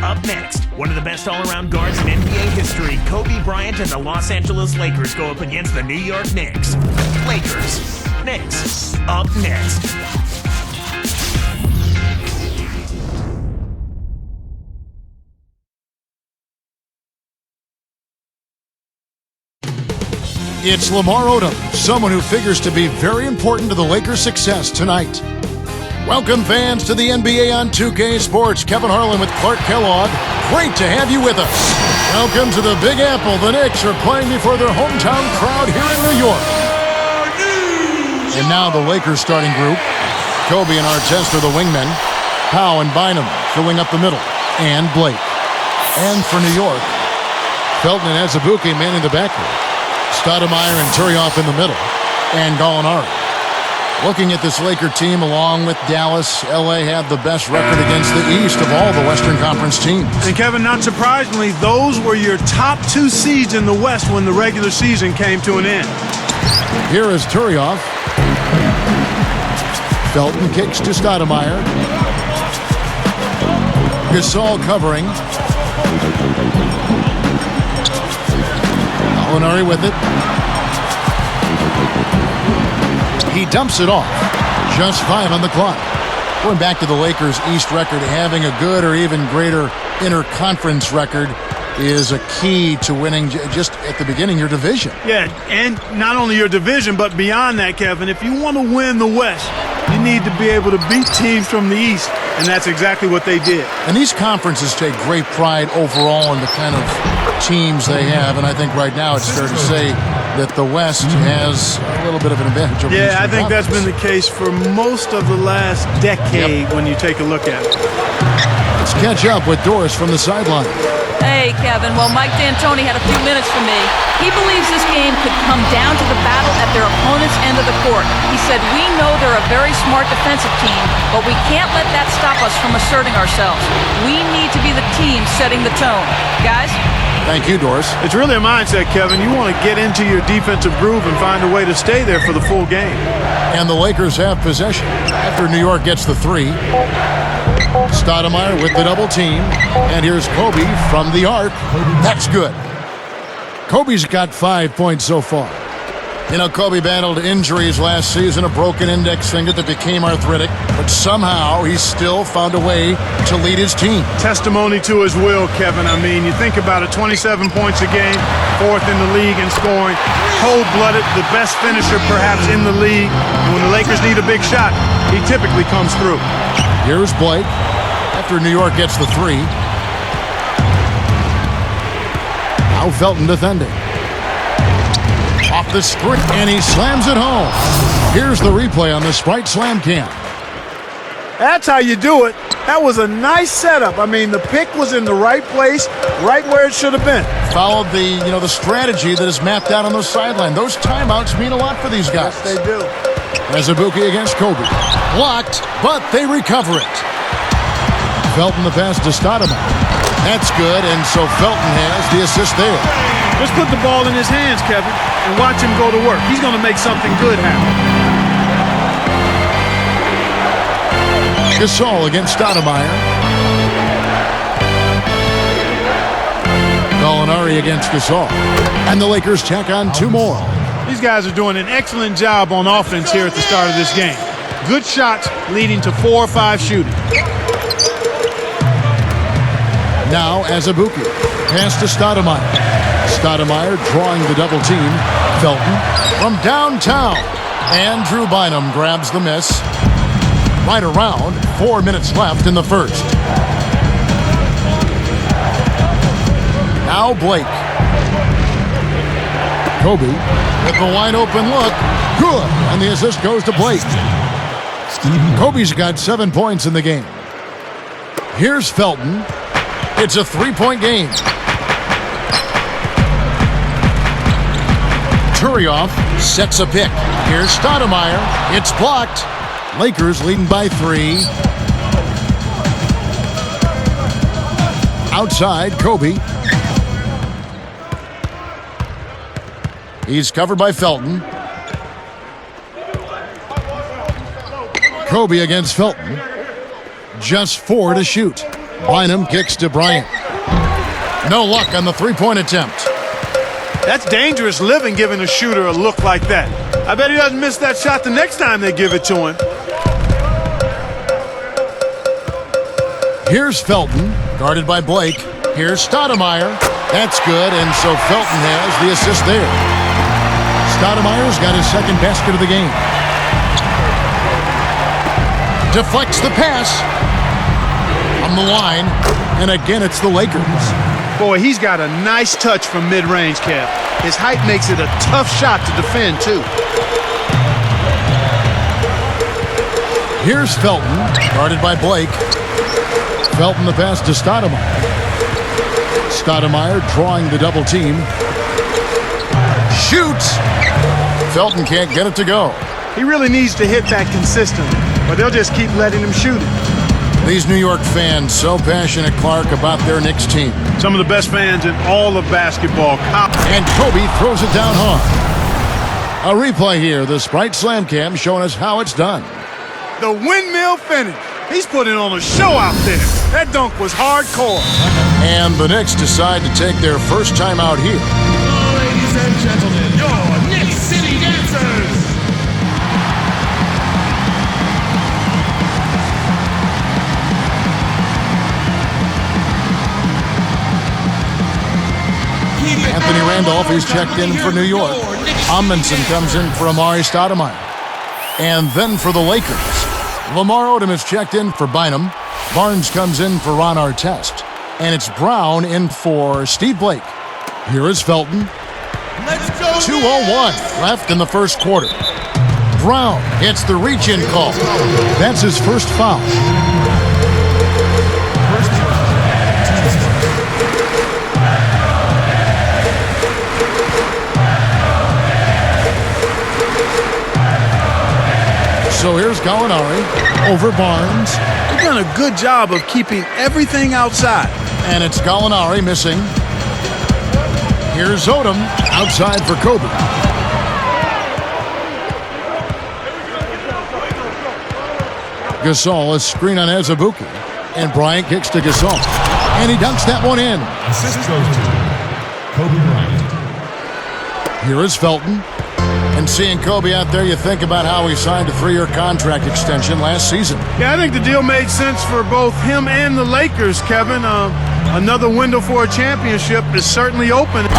Up next, one of the best all-around guards in NBA history, Kobe Bryant and the Los Angeles Lakers go up against the New York Knicks. Lakers, Knicks, up next. It's Lamar Odom, someone who figures to be very important to the Lakers' success tonight. Welcome, fans, to the NBA on 2K Sports. Kevin Harlan with Clark Kellogg. Great to have you with us. Welcome to the Big Apple. The Knicks are playing before their hometown crowd here in New York. And now the Lakers starting group. Kobe and Artest are the wingmen. Powell and Bynum filling up the middle. And Blake. And for New York, Felton and Azubuike manning the backcourt. Stoudemire and Turioff in the middle. And Gallinari. Looking at this Laker team, along with Dallas, LA have the best record against the East of all the Western Conference teams. And Kevin, not surprisingly, those were your top two seeds in the West when the regular season came to an end. Here is Turioff. Felton kicks to Stoudemire. Gasol covering. Gallinari with it. He dumps it off. Just 5 on the clock. Going back to the Lakers' East record, having a good or even greater interconference record is a key to winning just at the beginning your division. Yeah, and not only your division, but beyond that, Kevin, if you want to win the West, you need to be able to beat teams from the East, and that's exactly what they did. And these conferences take great pride overall in the kind of teams they have, and I think right now it's fair to say that the West has a little bit of an advantage over the Eastern I think Conference. that's been the case for most of the last decade when you take a look at it. Let's catch up with Doris from the sideline. Hey, Kevin. Well, Mike D'Antoni had a few minutes for me. He believes this game could come down to the battle at their opponent's end of the court. He said, we know they're a very smart defensive team, but we can't let that stop us from asserting ourselves. We need to be the team setting the tone. Guys? Thank you, Doris. It's really a mindset, Kevin. You want to get into your defensive groove and find a way to stay there for the full game. And the Lakers have possession after New York gets the 3. Stoudemire with the double team. And here's Kobe from the arc. That's good. Kobe's got 5 points so far. You know, Kobe battled injuries last season, a broken index finger that became arthritic, but somehow he's still found a way to lead his team. Testimony to his will, Kevin. I mean, you think about it, 27 points a game, 4th in the league in scoring, cold-blooded, the best finisher perhaps in the league. And when the Lakers need a big shot, he typically comes through. Here's Blake after New York gets the 3. Now Felton defending. Off the screen, and he slams it home. Here's the replay on the Sprite Slam Cam. That's how you do it. That was a nice setup. I mean, the pick was in the right place, right where it should have been. Followed the strategy that is mapped out on the sideline. Those timeouts mean a lot for these guys. Yes, they do. Azubuike against Kobe. Blocked, but they recover it. Felton the pass to Stoudemire. That's good, and so Felton has the assist there. Just put the ball in his hands, Kevin, and watch him go to work. He's going to make something good happen. Gasol against Stoudemire. Gallinari against Gasol. And the Lakers tack on 2 more. These guys are doing an excellent job on offense here at the start of this game. Good shots leading to 4 or 5 shooting. Now Azubuike. Pass to Stoudemire. Stoudemire drawing the double team. Felton from downtown. Andrew Bynum grabs the miss. Right around 4 minutes left in the first. Now Blake. Kobe with the wide open look. Good. And the assist goes to Blake. Kobe's got 7 points in the game. Here's Felton. It's a 3-point game. Turioff sets a pick. Here's Stoudemire. It's blocked. Lakers leading by 3. Outside, Kobe. He's covered by Felton. Kobe against Felton. Just 4 to shoot. Bynum kicks to Bryant. No luck on the three-point attempt. That's dangerous living, giving a shooter a look like that. I bet he doesn't miss that shot the next time they give it to him. Here's Felton, guarded by Blake. Here's Stoudemire. That's good, and so Felton has the assist there. Stoudemire's got his second basket of the game. Deflects the pass on the line, and again it's the Lakers. Boy, he's got a nice touch from mid-range, Kev. His height makes it a tough shot to defend, too. Here's Felton, guarded by Blake. Felton the pass to Stoudemire. Stoudemire drawing the double team. Shoots! Felton can't get it to go. He really needs to hit that consistently, but they'll just keep letting him shoot it. These New York fans so passionate, Clark, about their Knicks team. Some of the best fans in all of basketball. And Kobe throws it down hard. A replay here, the Sprite Slam Cam showing us how it's done. The windmill finish. He's putting on a show out there. That dunk was hardcore. And the Knicks decide to take their first time out here. Ladies and gentlemen, your Knicks City Dancers. Anthony Randolph is checked in for New York. Amundsen comes in for Amari Stoudemire. And then for the Lakers, Lamar Odom is checked in for Bynum. Barnes comes in for Ron Artest. And it's Brown in for Steve Blake. Here is Felton. Let's go. 2:01 left in the first quarter. Brown hits the reach-in call. That's his first foul. So here's Gallinari over Barnes. They've done a good job of keeping everything outside. And it's Gallinari missing. Here's Odom outside for Kobe. Gasol is screen on Azubuike. And Bryant kicks to Gasol. And he dunks that one in. Assist goes to Kobe Bryant. Here is Felton. And seeing Kobe out there, you think about how he signed a 3-year contract extension last season. Yeah, I think the deal made sense for both him and the Lakers, Kevin. Another window for a championship is certainly open. Boom!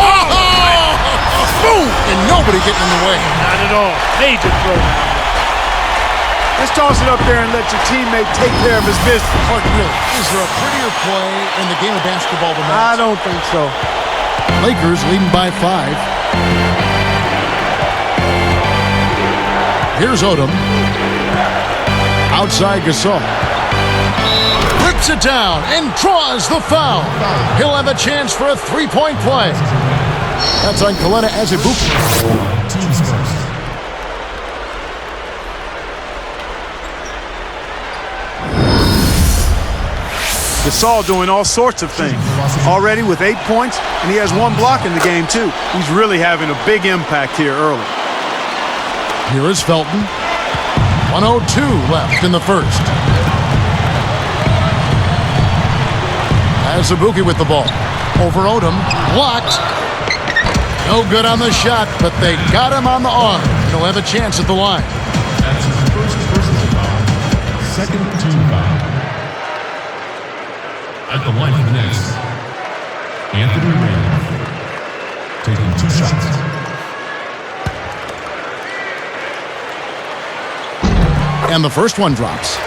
And nobody getting in the way. Not at all. Major throw. Let's toss it up there and let your teammate take care of his business. Clark, really, is there a prettier play in the game of basketball than that? I don't think so. Lakers leading by 5. Here's Odom. Outside Gasol. Rips it down and draws the foul. He'll have a chance for a three-point play. That's on Kalena Azubuike. Teams first. Gasol doing all sorts of things. Already with 8 points, and he has 1 block in the game, too. He's really having a big impact here early. Here is Felton. 1:02 left in the first. Azubuike with the ball. Over Odom. Blocked. No good on the shot, but they got him on the arm. He'll have a chance at the line. That's his first personal foul. Second team foul. At the line for the Knicks, Anthony Randolph. Taking 2 shots. And the first one drops.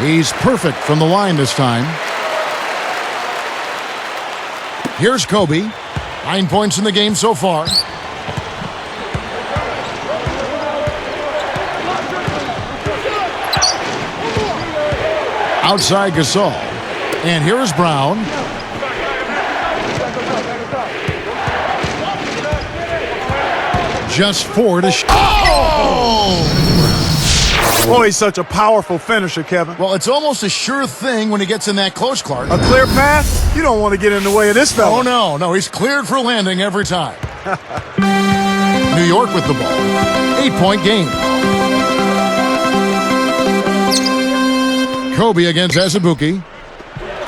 He's perfect from the line this time. Here's Kobe. 9 points in the game so far. Outside Gasol. And here is Brown. Just 4 to shoot. Oh! Boy, he's such a powerful finisher, Kevin. Well, it's almost a sure thing when he gets in that close, Clark. A clear path? You don't want to get in the way of this fella. Oh, no, he's cleared for landing every time. New York with the ball. 8-point game. Kobe against Azubuike.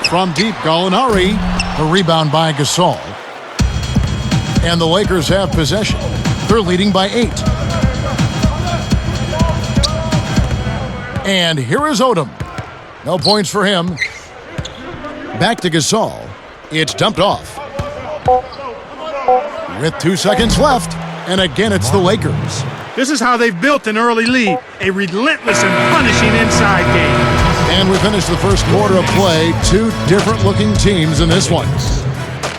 From deep, Gallinari. The rebound by Gasol. And the Lakers have possession. They're leading by 8. And here is Odom. No points for him. Back to Gasol. It's dumped off. With 2 seconds left. And again, it's the Lakers. This is how they've built an early lead. A relentless and punishing inside game. And we finished the first quarter of play. 2 different-looking teams in this one.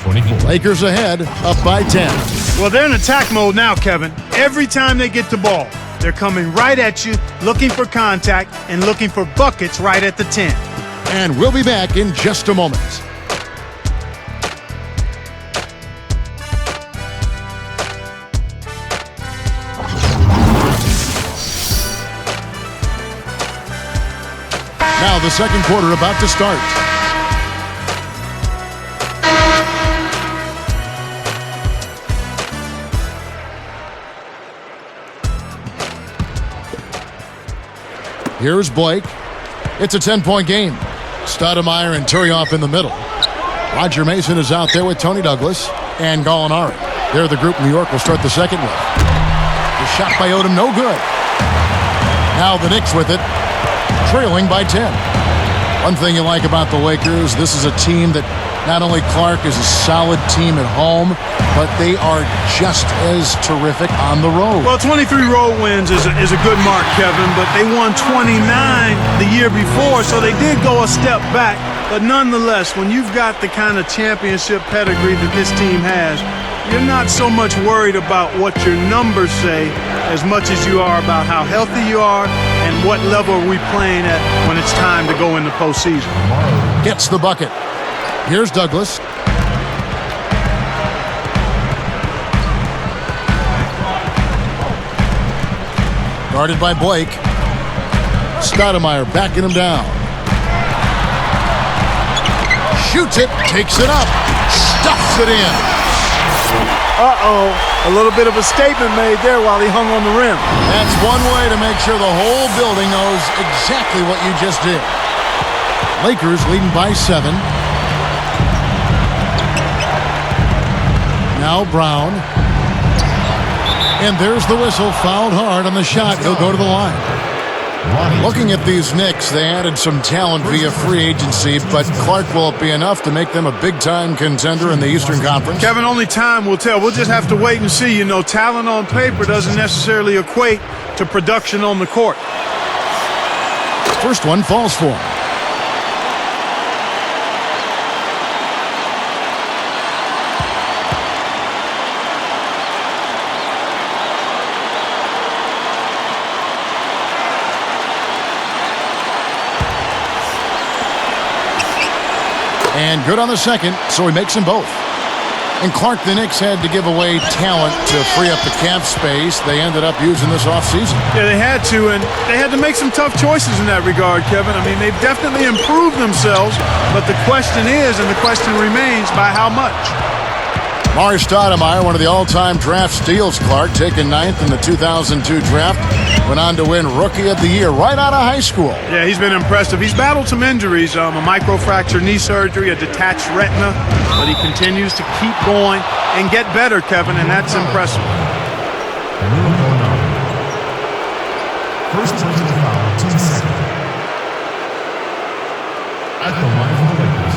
24. Lakers ahead, up by 10. Well, they're in attack mode now, Kevin. Every time they get the ball, they're coming right at you, looking for contact, and looking for buckets right at the 10. And we'll be back in just a moment. Now the second quarter about to start. Here's Blake. It's a 10-point game. Stoudemire and Turioff in the middle. Roger Mason is out there with Tony Douglas and Gallinari. They're the group New York will start the second with. The shot by Odom, no good. Now the Knicks with it, trailing by 10. One thing you like about the Lakers, this is a team that not only Clark is a solid team at home, but they are just as terrific on the road. Well, 23 road wins is a good mark, Kevin, but they won 29 the year before, so they did go a step back. But nonetheless, when you've got the kind of championship pedigree that this team has, you're not so much worried about what your numbers say as much as you are about how healthy you are and what level are we playing at when it's time to go in the postseason. Gets the bucket. Here's Douglas. Guarded by Blake. Stoudemire backing him down. Shoots it, takes it up, stuffs it in. Uh-oh, a little bit of a statement made there while he hung on the rim. That's one way to make sure the whole building knows exactly what you just did. Lakers leading by 7. Now Brown. And there's the whistle, fouled hard on the shot. He'll go to the line. Looking at these Knicks, they added some talent via free agency, but Clark, will it be enough to make them a big-time contender in the Eastern Conference? Kevin, only time will tell. We'll just have to wait and see. You know, talent on paper doesn't necessarily equate to production on the court. First one falls for him. And good on the second, so he makes them both. And Clark, the Knicks had to give away talent to free up the cap space. They ended up using this offseason. Yeah, they had to, and they had to make some tough choices in that regard, Kevin. I mean, they've definitely improved themselves, but the question is, and the question remains, by how much? Mari Stoudemire, one of the all-time draft steals, Clark, taken 9th in the 2002 draft, went on to win Rookie of the Year right out of high school. Yeah, he's been impressive. He's battled some injuries, a microfracture knee surgery, a detached retina, but he continues to keep going and get better, Kevin, and that's impressive. First personal foul, 10 seconds. At the line for the Lakers,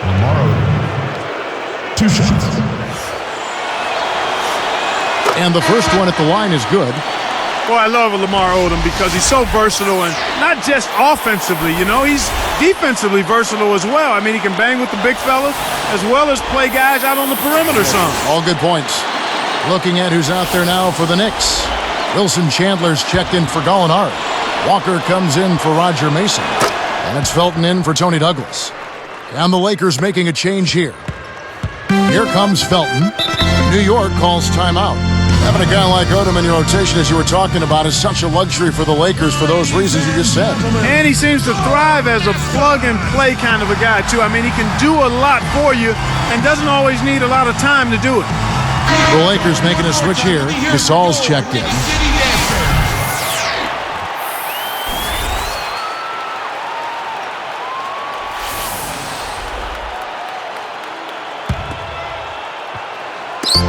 Lamar Odom. 2 shots. And the first one at the line is good. Boy, I love Lamar Odom because he's so versatile, and not just offensively, you know, he's defensively versatile as well. I mean, he can bang with the big fellas as well as play guys out on the perimeter some. All good points. Looking at who's out there now for the Knicks. Wilson Chandler's checked in for Gallinari. Walker comes in for Roger Mason. And it's Felton in for Tony Douglas. And the Lakers making a change here. Here comes Felton. New York calls timeout. Having a guy like Odom in your rotation, as you were talking about, is such a luxury for the Lakers for those reasons you just said. And he seems to thrive as a plug-and-play kind of a guy, too. I mean, he can do a lot for you and doesn't always need a lot of time to do it. The Lakers making a switch here. Gasol's checked in.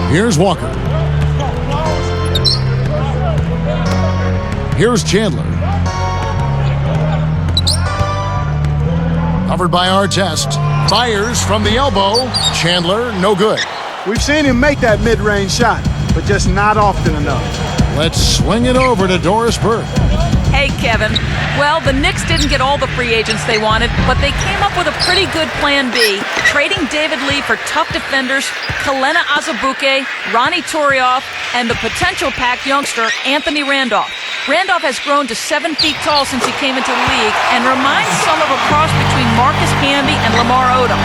Here's Walker. Here's Chandler. Covered by Artest. Fires from the elbow. Chandler, no good. We've seen him make that mid-range shot, but just not often enough. Let's swing it over to Doris Burke. Hey, Kevin. Well, the Knicks didn't get all the free agents they wanted, but they came up with a pretty good plan B, trading David Lee for tough defenders, Kelena Azubuike, Ronnie Torioff, and the potential pack youngster, Anthony Randolph. Randolph has grown to 7 feet tall since he came into the league and reminds some of a cross between Marcus Camby and Lamar Odom.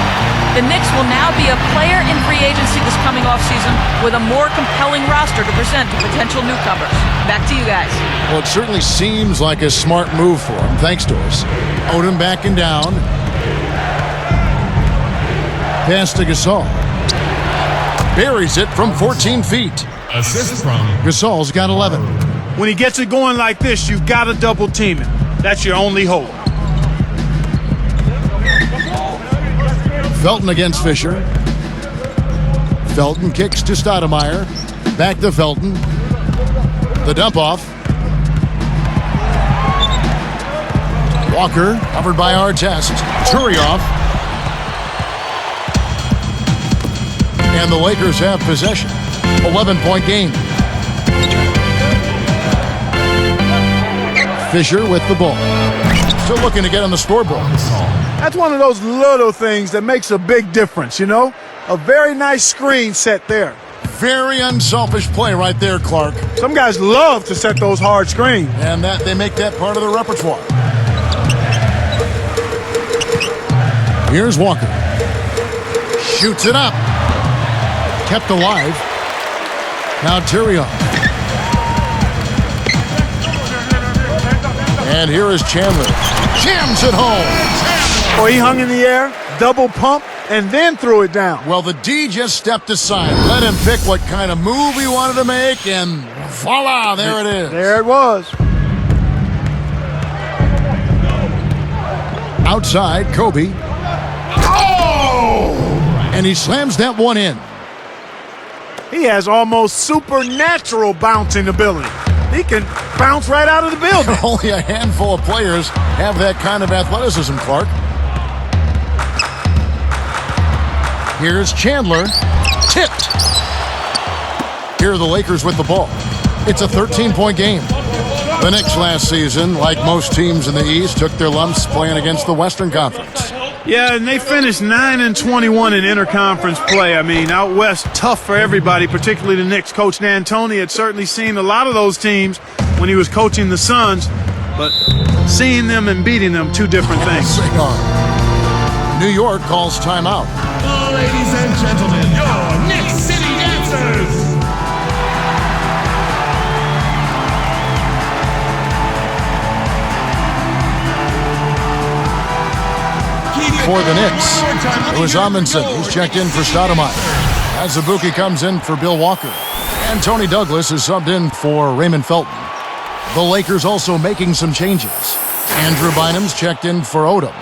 The Knicks will now be a player in free agency this coming offseason with a more compelling roster to present to potential newcomers. Back to you guys. Well, it certainly seems like a smart move for him. Thanks, Doris. Odom backing down. Pass to Gasol. Buries it from 14 feet. Assist from Gasol's got 11. When he gets it going like this, you've got to double team him. That's your only hope. Felton against Fisher. Felton kicks to Stoudemire. Back to Felton. The dump off. Walker covered by Artest. Turioff. And the Lakers have possession. 11-point game. Fisher with the ball. Still looking to get on the scoreboard. That's one of those little things that makes a big difference, you know? A very nice screen set there. Very unselfish play right there, Clark. Some guys love to set those hard screens. And that they make that part of their repertoire. Here's Walker. Shoots it up. Kept alive. Now Turioff. And here is Chandler. Jams it home. Oh, he hung in the air, double pump, and then threw it down. Well, the D just stepped aside. Let him pick what kind of move he wanted to make, and voila, there it is. There it was. Outside, Kobe. Oh! And he slams that one in. He has almost supernatural bouncing ability. He can bounce right out of the building. Only a handful of players have that kind of athleticism, Clark. Here's Chandler. Tipped. Here are the Lakers with the ball. It's a 13-point game. The Knicks last season, like most teams in the East, took their lumps playing against the Western Conference. Yeah, and they finished 9-21 in interconference play. I mean, out west, tough for everybody, particularly the Knicks. Coach D'Antoni had certainly seen a lot of those teams when he was coaching the Suns, but seeing them and beating them, two different things. New York calls timeout. ladies and gentlemen, your Knicks City Dancers. For the Knicks, it was Amundsen who's checked in for Stoudemire. Azubuike comes in for Bill Walker. And Tony Douglas is subbed in for Raymond Felton. The Lakers also making some changes. Andrew Bynum's checked in for Odom.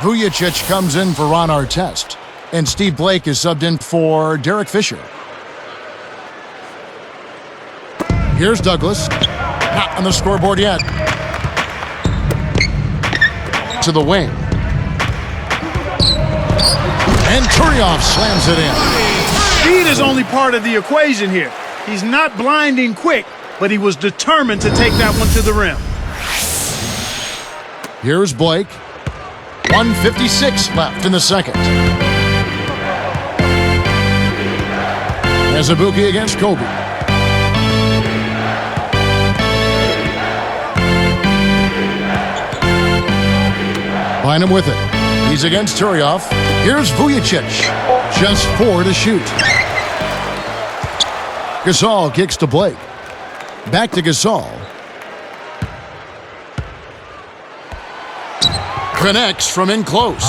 Vujacic comes in for Ron Artest. And Steve Blake is subbed in for Derek Fisher. Here's Douglas. Not on the scoreboard yet. To the wing. And Turioff slams it in. Speed is only part of the equation here. He's not blinding quick, but he was determined to take that one to the rim. Here's Blake. 1:56 left in the second. Azubuike against Kobe. Bynum with it. He's against Turioff. Here's Vujacic. Just 4 to shoot. Gasol kicks to Blake. Back to Gasol. Connects from in close.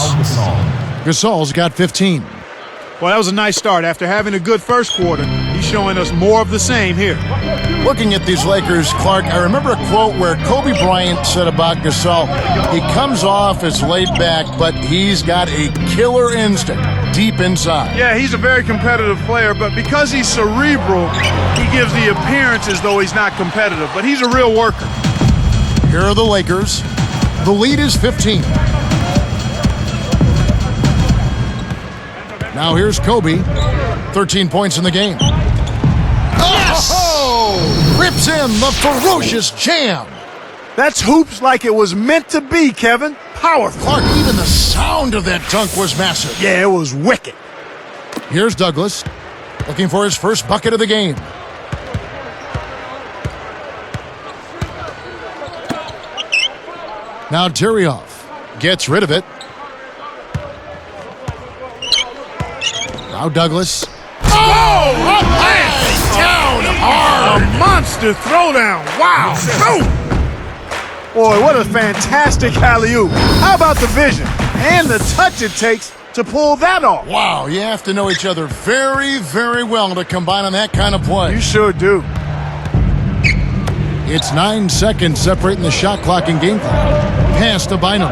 Gasol's got 15. Well, that was a nice start. After having a good first quarter, he's showing us more of the same here. Looking at these Lakers, Clark, I remember a quote where Kobe Bryant said about Gasol, he comes off as laid back, but he's got a killer instinct deep inside. Yeah, he's a very competitive player, but because he's cerebral, he gives the appearance as though he's not competitive, but he's a real worker. Here are the Lakers. The lead is 15. Now here's Kobe. 13 points in the game. Yes! Oh! Rips in the ferocious jam. That's hoops like it was meant to be, Kevin. Powerful. Clark, even the sound of that dunk was massive. Yeah, it was wicked. Here's Douglas, looking for his first bucket of the game. Now Tyrioff gets rid of it. Now Douglas. Oh! Down hard! A monster throwdown. Wow! Boom! Boy, what a fantastic alley-oop. How about the vision and the touch it takes to pull that off? Wow, you have to know each other very, very well to combine on that kind of play. You sure do. It's 9 seconds separating the shot clock and game clock. Pass to Bynum.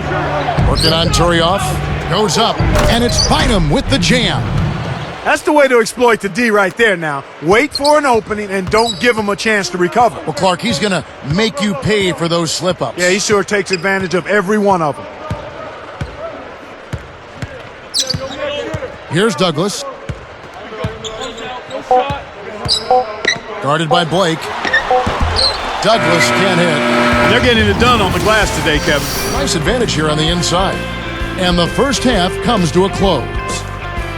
Working on Tyrioff. Goes up, and it's Bynum with the jam. That's the way to exploit the D right there now. Wait for an opening and don't give him a chance to recover. Well, Clark, he's going to make you pay for those slip-ups. Yeah, he sure takes advantage of every one of them. Here's Douglas. Guarded by Blake. Douglas can't hit. They're getting it done on the glass today, Kevin. Nice advantage here on the inside. And the first half comes to a close.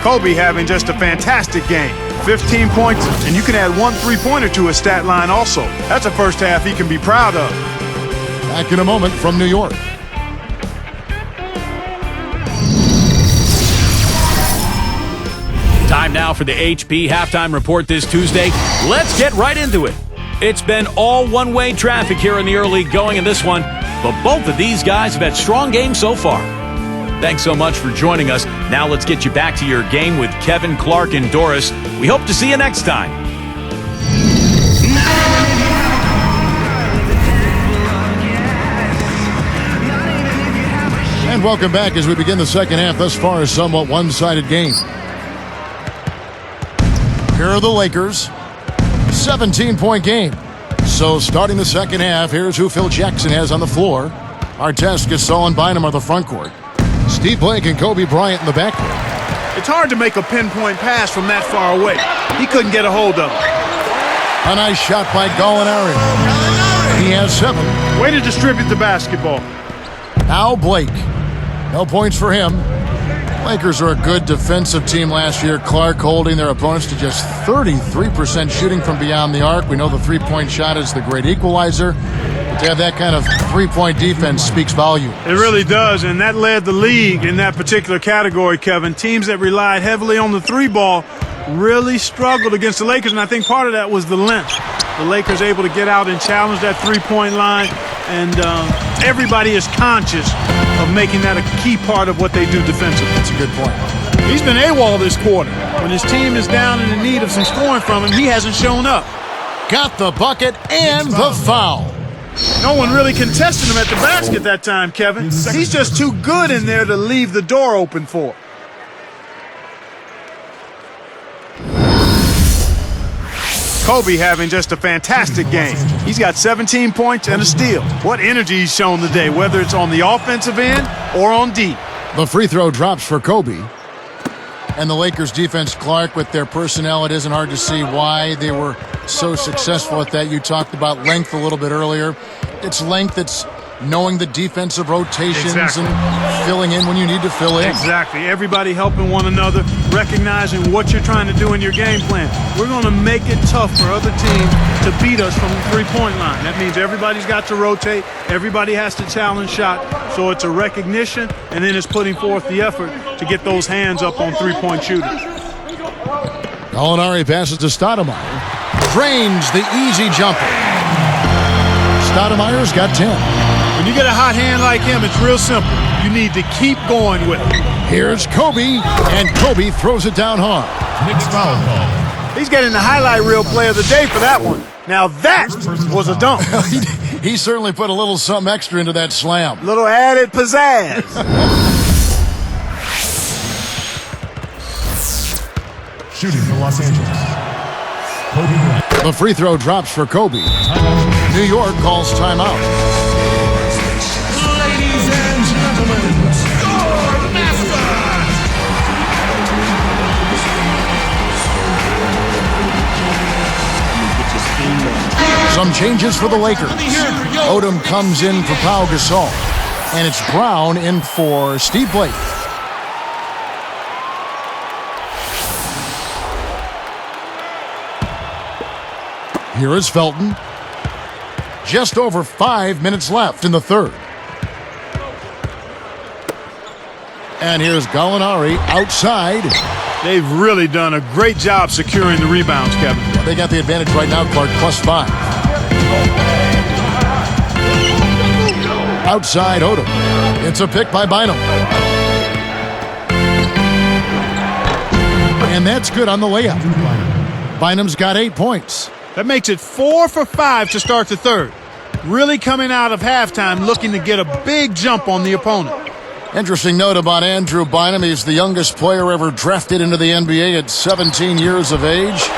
Kobe having just a fantastic game. 15 points, and you can add 1 3-pointer to his stat line also. That's a first half he can be proud of. Back in a moment from New York. Time now for the HP halftime report this Tuesday. Let's get right into it. It's been all one-way traffic here in the early going in this one, but both of these guys have had strong games so far. Thanks so much for joining us. Now let's get you back to your game with Kevin, Clark, and Doris. We hope to see you next time. And welcome back as we begin the second half. Thus far, a somewhat one-sided game. Here are the Lakers. 17-point game. So starting the second half, here's who Phil Jackson has on the floor. Artest, Gasol, and Bynum are the front court. Steve Blake and Kobe Bryant in the backcourt. It's hard to make a pinpoint pass from that far away. He couldn't get a hold of it. A nice shot by Gallinari. He has 7. Way to distribute the basketball. Now Blake. No points for him. Lakers are a good defensive team last year. Clark holding their opponents to just 33% shooting from beyond the arc. We know the three-point shot is the great equalizer. But to have that kind of three-point defense speaks volume. It really does, and that led the league in that particular category, Kevin. Teams that relied heavily on the three ball really struggled against the Lakers, and I think part of that was the length. The Lakers able to get out and challenge that three-point line, and everybody is conscious of making that a key part of what they do defensively. That's a good point. He's been AWOL this quarter. When his team is down and in need of some scoring from him, he hasn't shown up. Got the bucket and the foul. No one really contested him at the basket that time, Kevin. He's just too good in there to leave the door open for. Kobe having just a fantastic game. He's got 17 points and a steal. What energy he's shown today, whether it's on the offensive end or on D. The free throw drops for Kobe. And the Lakers defense, Clark, with their personnel, it isn't hard to see why they were so successful at that. You talked about length a little bit earlier. It's length, it's knowing the defensive rotations and filling in when you need to fill in. Exactly. Everybody helping one another, recognizing what you're trying to do in your game plan. We're going to make it tough for other teams to beat us from the three-point line. That means everybody's got to rotate. Everybody has to challenge shot. So it's a recognition, and then it's putting forth the effort to get those hands up on three-point shooters. Gallinari passes to Stoudemire. Drains the easy jumper. Stoudemire's got 10. When you get a hot hand like him, it's real simple. You need to keep going with it. Here's Kobe, and Kobe throws it down hard. Knicks foul call. He's getting the highlight reel play of the day for that one. Now that was a dunk. He certainly put a little something extra into that slam. Little added pizzazz. Shooting for Los Angeles. Kobe Bryant. The free throw drops for Kobe. New York calls timeout. Ladies and gentlemen, score master. Some changes for the Lakers. Odom comes in for Pau Gasol. And it's Brown in for Steve Blake. Here is Felton. Just over 5 minutes left in the third. And here's Gallinari outside. They've really done a great job securing the rebounds, Kevin. They got the advantage right now, Clark, +5. Outside Odom. It's a pick by Bynum. And that's good on the layup. Bynum's got 8 points. That makes it 4 for 5 to start the third. Really coming out of halftime looking to get a big jump on the opponent. Interesting note about Andrew Bynum. He's the youngest player ever drafted into the NBA at 17 years of age.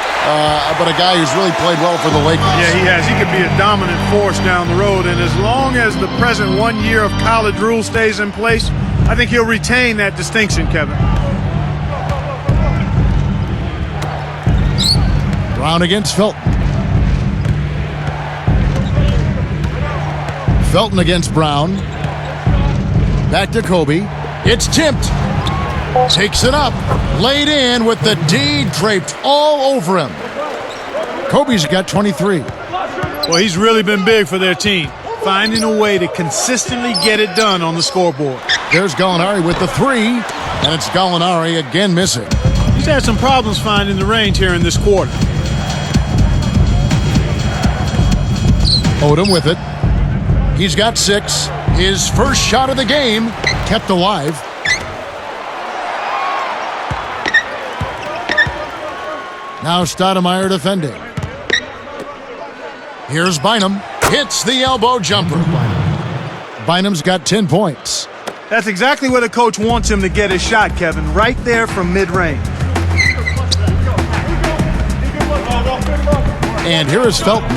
But a guy who's really played well for the Lakers. Yeah, he has. He could be a dominant force down the road. And as long as the present 1 year of college rule stays in place, I think he'll retain that distinction, Kevin. Brown against Felton. Felton against Brown. Back to Kobe. It's tipped. Takes it up. Laid in with the D draped all over him. Kobe's got 23. Well, he's really been big for their team, finding a way to consistently get it done on the scoreboard. There's Gallinari with the 3, and it's Gallinari again missing. He's had some problems finding the range here in this quarter. Odom with it. He's got 6. His first shot of the game, kept alive. Now Stoudemire defending. Here's Bynum. Hits the elbow jumper. Bynum's got 10 points. That's exactly where the coach wants him to get his shot, Kevin, right there from mid-range. And here is Felton.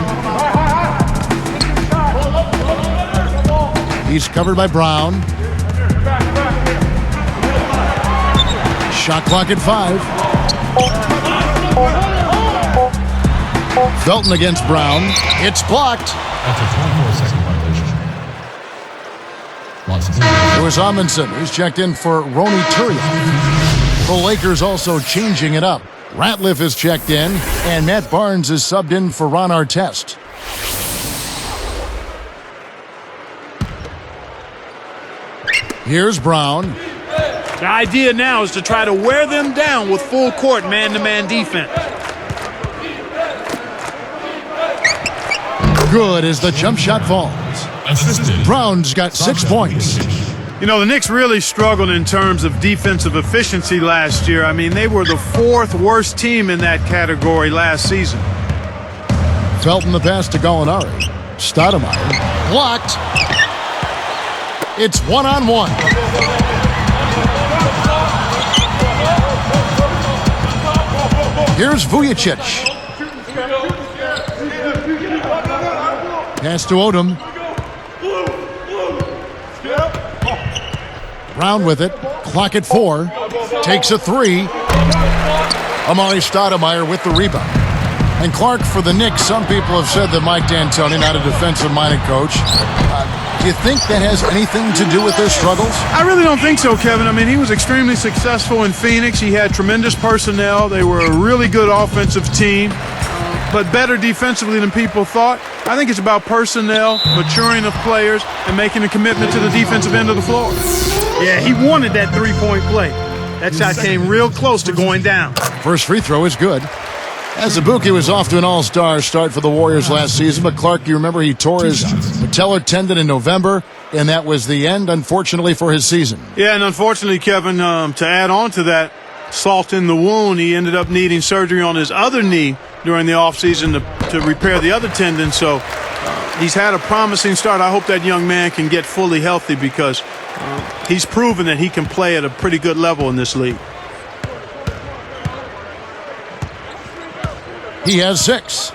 He's covered by Brown. Shot clock at 5. Felton against Brown. It's blocked. That's a 24-second violation. Los Angeles. It was Amundsen. He's checked in for Rony Turria. The Lakers also changing it up. Ratliff is checked in, and Matt Barnes is subbed in for Ron Artest. Here's Brown. The idea now is to try to wear them down with full court man-to-man defense. Good as the jump shot falls. Assisted. Brown's got 6 points. You know, the Knicks really struggled in terms of defensive efficiency last year. I mean, they were the 4th worst team in that category last season. Felton the pass to Gallinari. Stoudemire. Blocked. It's 1-on-1. Here's Vujicic. Pass to Odom. Brown with it. Clock at 4. Takes a 3. Amari Stoudemire with the rebound. And Clark, for the Knicks, some people have said that Mike D'Antoni, not a defensive-minded coach. Do you think that has anything to do with their struggles? I really don't think so, Kevin. I mean, he was extremely successful in Phoenix. He had tremendous personnel. They were a really good offensive team, but better defensively than people thought. I think it's about personnel, maturing of players, and making a commitment to the defensive end of the floor. Yeah, he wanted that three-point play. That shot came real close to going down. First free throw is good. Azubuike was off to an all-star start for the Warriors last season, but Clark, you remember he tore his patellar tendon in November, and that was the end, unfortunately, for his season. Yeah, and unfortunately, Kevin, to add on to that, salt in the wound, he ended up needing surgery on his other knee during the offseason to repair the other tendon. So he's had a promising start. I hope that young man can get fully healthy because he's proven that he can play at a pretty good level in this league. He has 6.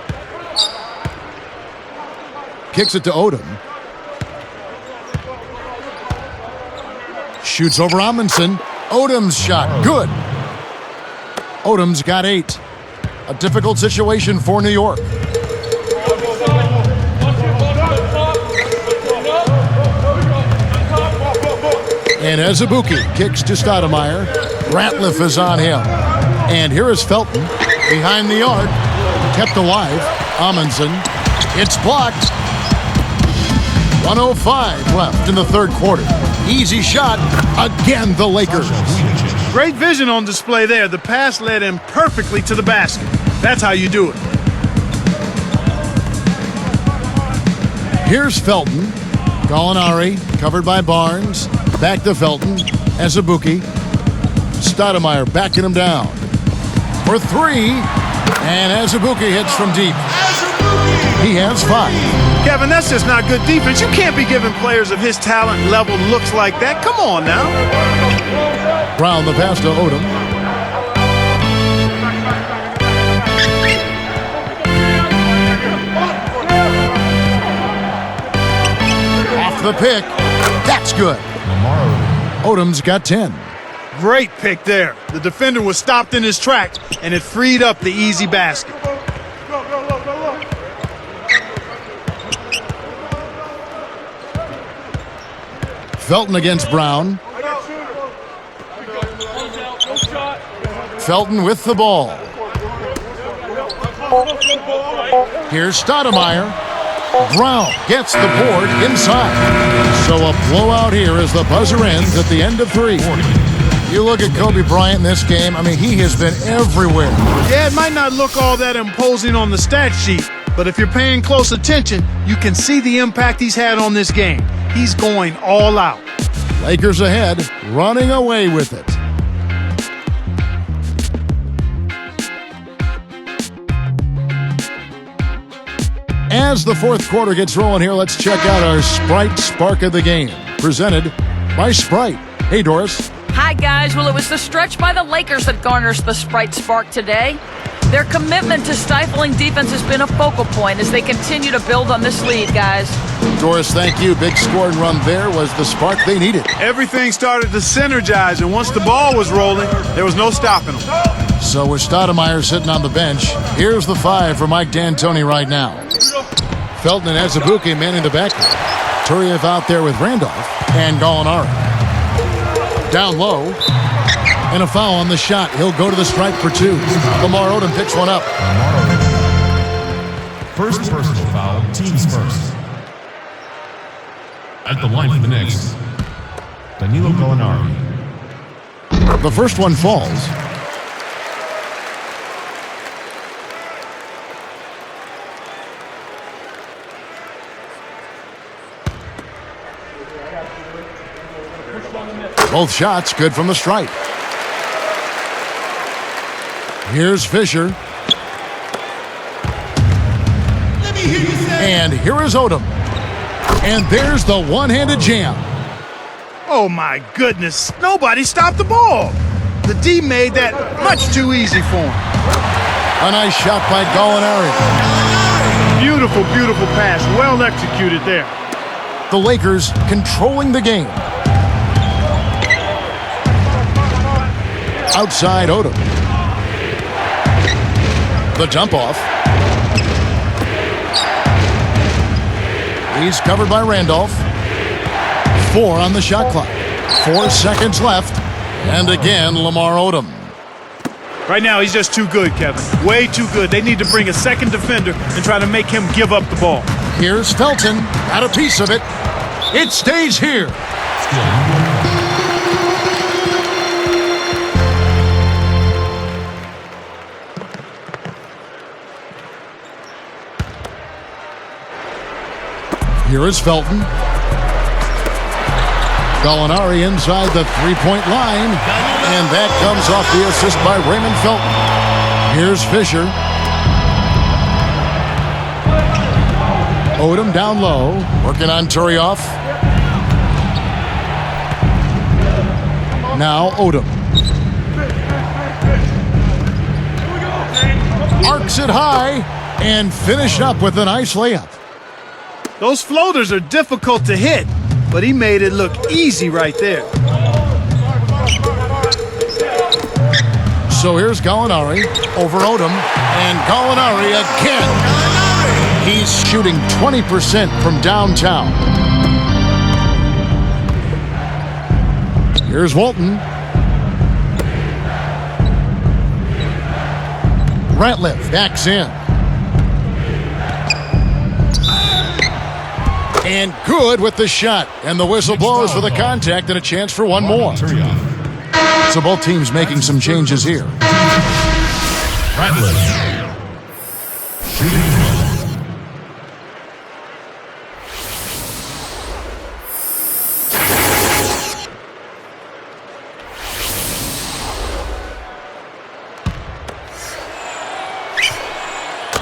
Kicks it to Odom. Shoots over Amundsen. Odom's shot, good. Odom's got 8. A difficult situation for New York. And Azubuike kicks to Stoudemire. Ratliff is on him. And here is Felton behind the arc. Kept alive. Amundsen. It's blocked. 1:05 left in the third quarter. Easy shot. Again, the Lakers. Great vision on display there. The pass led him perfectly to the basket. That's how you do it. Here's Felton. Gallinari covered by Barnes. Back to Felton. Azubuike. Stoudemire backing him down. For 3. And Azubuike hits from deep. He has 5. Kevin, that's just not good defense. You can't be giving players of his talent level looks like that. Come on now. Brown the pass to Odom. Off the pick. That's good. Odom's got 10. Great pick there. The defender was stopped in his tracks, and it freed up the easy basket. Felton against Brown. Felton with the ball. Here's Stoudemire. Brown gets the board inside. So a blowout here as the buzzer ends at the end of 3. You look at Kobe Bryant in this game, I mean, he has been everywhere. Yeah, it might not look all that imposing on the stat sheet, but if you're paying close attention, you can see the impact he's had on this game. He's going all out. Lakers ahead, running away with it. As the fourth quarter gets rolling here, let's check out our Sprite Spark of the Game, presented by Sprite. Hey, Doris. Hi, guys. Well, it was the stretch by the Lakers that garners the Sprite Spark today. Their commitment to stifling defense has been a focal point as they continue to build on this lead, guys. Doris, thank you. Big scoring run there was the spark they needed. Everything started to synergize, and once the ball was rolling, there was no stopping them. So with Stoudemire sitting on the bench, here's the 5 for Mike D'Antoni right now. Felton and Azubuike manning the backcourt. Turiev out there with Randolph and Gallinari. Down low. And a foul on the shot. He'll go to the stripe for 2. Lamar Odom picks one up. First personal foul, teams first. At the line for the Knicks, Danilo Gallinari. The first one falls. Both shots good from the stripe. Here's Fisher. And here is Odom. And there's the one-handed jam. Oh, my goodness. Nobody stopped the ball. The D made that much too easy for him. A nice shot by Gallinari. Beautiful, beautiful pass. Well executed there. The Lakers controlling the game. Outside Odom. The dump off. He's covered by Randolph. 4 on the shot clock. 4 seconds left. And again, Lamar Odom. Right now, he's just too good, Kevin. Way too good. They need to bring a second defender and try to make him give up the ball. Here's Felton. Got a piece of it. It stays here. Here is Felton. Gallinari inside the three-point line, and that comes off the assist by Raymond Felton. Here's Fisher. Odom down low, working on Turioff. Now Odom. Arcs it high and finish up with a nice layup. Those floaters are difficult to hit, but he made it look easy right there. So here's Gallinari over Odom, and Gallinari again. He's shooting 20% from downtown. Here's Walton. Ratliff backs in. And good with the shot. And the whistle blows for the contact and a chance for one more. So both teams making some changes here. Ratliff. Shooting well.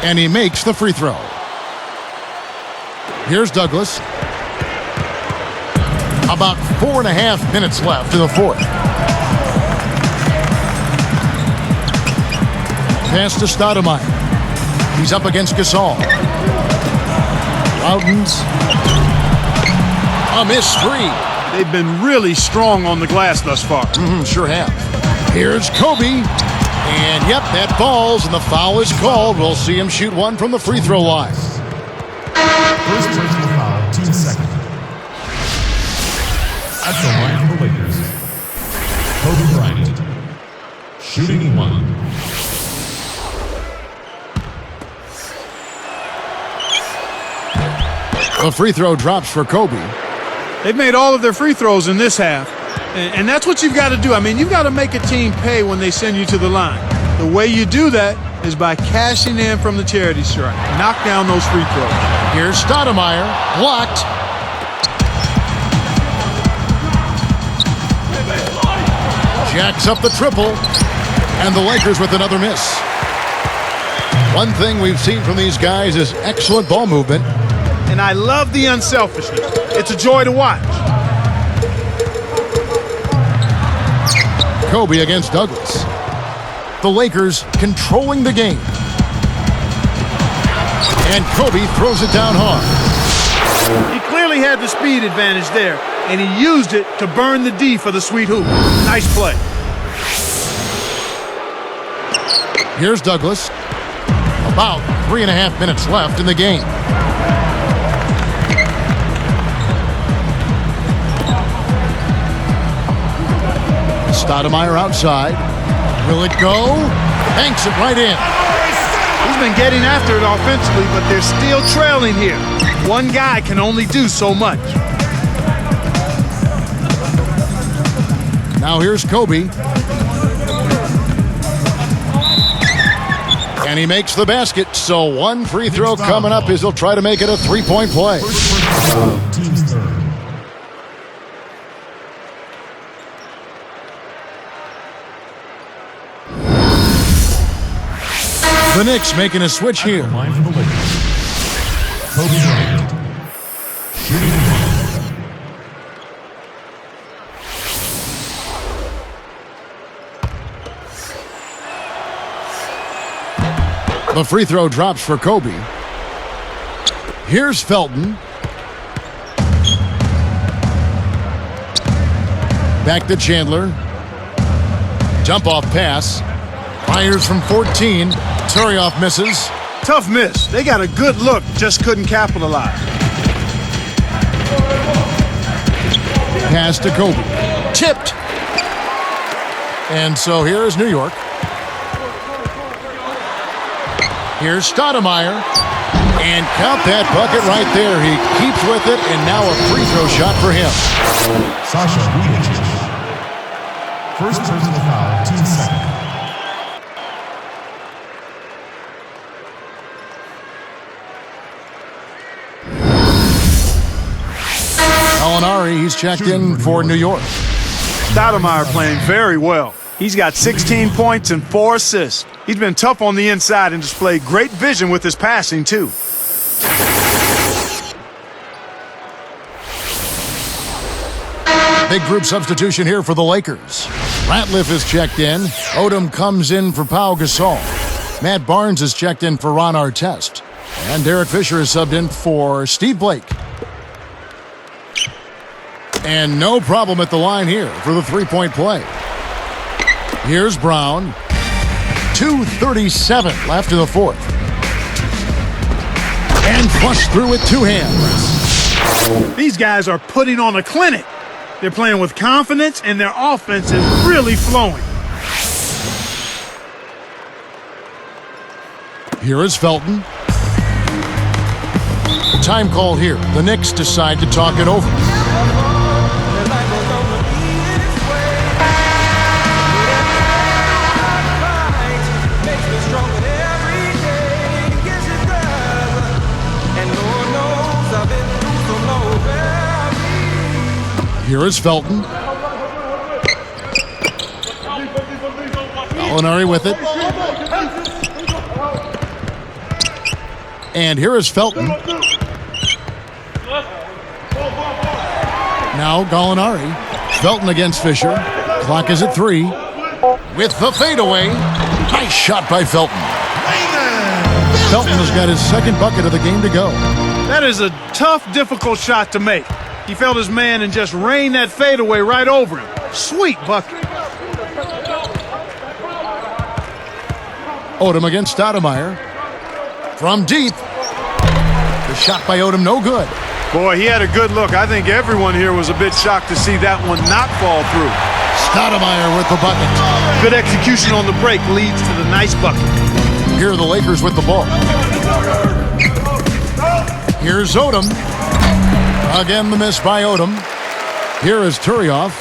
And he makes the free throw. Here's Douglas. About 4.5 minutes left in the fourth. Pass to Stoudemire. He's up against Gasol. Loudons. A miss three. They've been really strong on the glass thus far. Sure have. Here's Kobe. And yep, that falls, and the foul is called. We'll see him shoot one from the free throw line. First personal foul, team second. At the line for the Lakers, Kobe Bryant. Shooting one. The free throw drops for Kobe. They've made all of their free throws in this half, and that's what you've got to do. I mean, you've got to make a team pay when they send you to the line. The way you do that is by cashing in from the charity stripe. Knock down those free throws. Here's Stoudemire, blocked. Jacks up the triple, and the Lakers with another miss. One thing we've seen from these guys is excellent ball movement. And I love the unselfishness. It's a joy to watch. Kobe against Douglas. The Lakers controlling the game. And Kobe throws it down hard. He clearly had the speed advantage there, and he used it to burn the D for the sweet hoop. Nice play. Here's Douglas. About 3.5 minutes left in the game. Stoudemire outside. Will it go? Banks it right in. He's been getting after it offensively, but they're still trailing here. One guy can only do so much. Now here's Kobe. And he makes the basket, so one free throw coming up as he'll try to make it a three-point play. Team's third. The Knicks making a switch here. Line for the Lakers. Kobe Bryant. Shooting one. The free throw drops for Kobe. Here's Felton. Back to Chandler. Jump off pass. Fires from 14. Turioff misses. Tough miss. They got a good look, just couldn't capitalize. Pass to Kobe. Tipped. And so here's New York. Here's Stoudemire. And count that bucket right there. He keeps with it, and now a free throw shot for him. Sasha Vujacic. First personal foul, team second. Gallinari, he's checked in for New York. Stoudemire playing very well. He's got 16 points and 4 assists. He's been tough on the inside and displayed great vision with his passing, too. Big group substitution here for the Lakers. Ratliff is checked in. Odom comes in for Pau Gasol. Matt Barnes is checked in for Ron Artest. And Derek Fisher is subbed in for Steve Blake. And no problem at the line here for the three-point play. Here's Brown. 2:37 left in the fourth. And flushed through with two hands. These guys are putting on a clinic. They're playing with confidence, and their offense is really flowing. Here is Felton. Time call here. The Knicks decide to talk it over. Here is Felton. Gallinari with it. And here is Felton. Now Gallinari. Felton against Fisher. Clock is at 3. With the fadeaway. Nice shot by Felton. Felton has got his second bucket of the game to go. That is a tough, difficult shot to make. He felt his man and just rained that fadeaway right over him. Sweet bucket. Odom against Stoudemire. From deep. The shot by Odom, no good. Boy, he had a good look. I think everyone here was a bit shocked to see that one not fall through. Stoudemire with the bucket. Good execution on the break leads to the nice bucket. Here are the Lakers with the ball. Here's Odom. Again, the miss by Odom. Here is Turioff.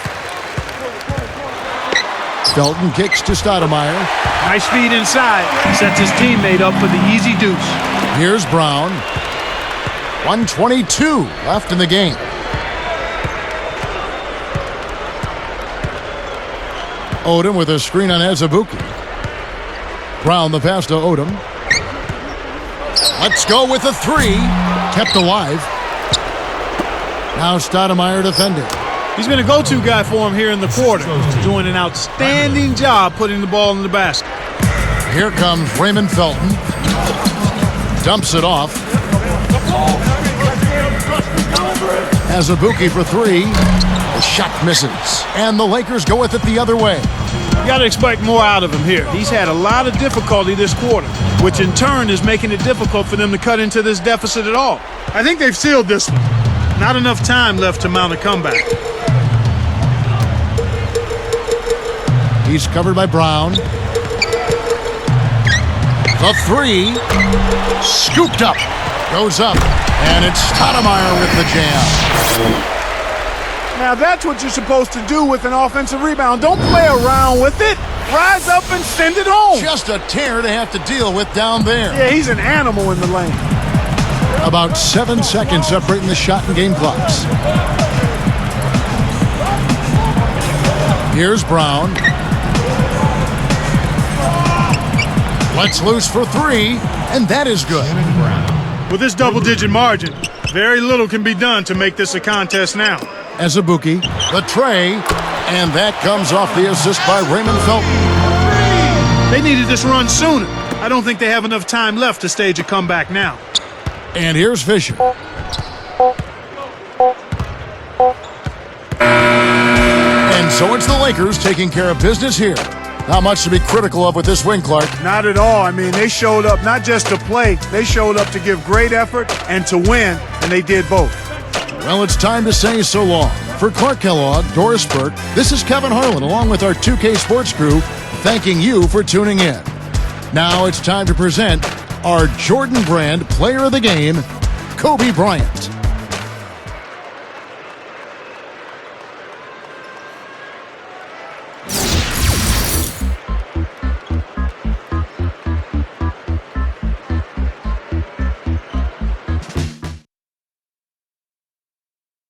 Felton kicks to Stoudemire. Nice feed inside. Sets his teammate up for the easy deuce. Here's Brown. 1:22 left in the game. Odom with a screen on Azubuike. Brown the pass to Odom. Let's go with a 3. Kept alive. Now Stoudemire defending. He's been a go-to guy for him here in the quarter. Doing an outstanding job putting the ball in the basket. Here comes Raymond Felton. Dumps it off. Azubuike for 3. The shot misses. And the Lakers go with it the other way. You got to expect more out of him here. He's had a lot of difficulty this quarter, which in turn is making it difficult for them to cut into this deficit at all. I think they've sealed this one. Not enough time left to mount a comeback. He's covered by Brown. The 3. Scooped up. Goes up. And it's Stoudemire with the jam. Now that's what you're supposed to do with an offensive rebound. Don't play around with it. Rise up and send it home. Just a tear to have to deal with down there. Yeah, he's an animal in the lane. About 7 seconds separating the shot and game clocks. Here's Brown. Lets loose for 3, and that is good. With this double-digit margin, very little can be done to make this a contest now. Azubuike, the tray, and that comes off the assist by Raymond Felton. They needed this run sooner. I don't think they have enough time left to stage a comeback now. And here's Fisher. And so it's the Lakers taking care of business here. Not much to be critical of with this win, Clark. Not at all. I mean, they showed up not just to play, they showed up to give great effort and to win, and they did both. Well, it's time to say so long. For Clark Kellogg, Doris Burke, this is Kevin Harlan along with our 2K Sports crew, thanking you for tuning in. Now it's time to present our Jordan Brand Player of the Game, Kobe Bryant.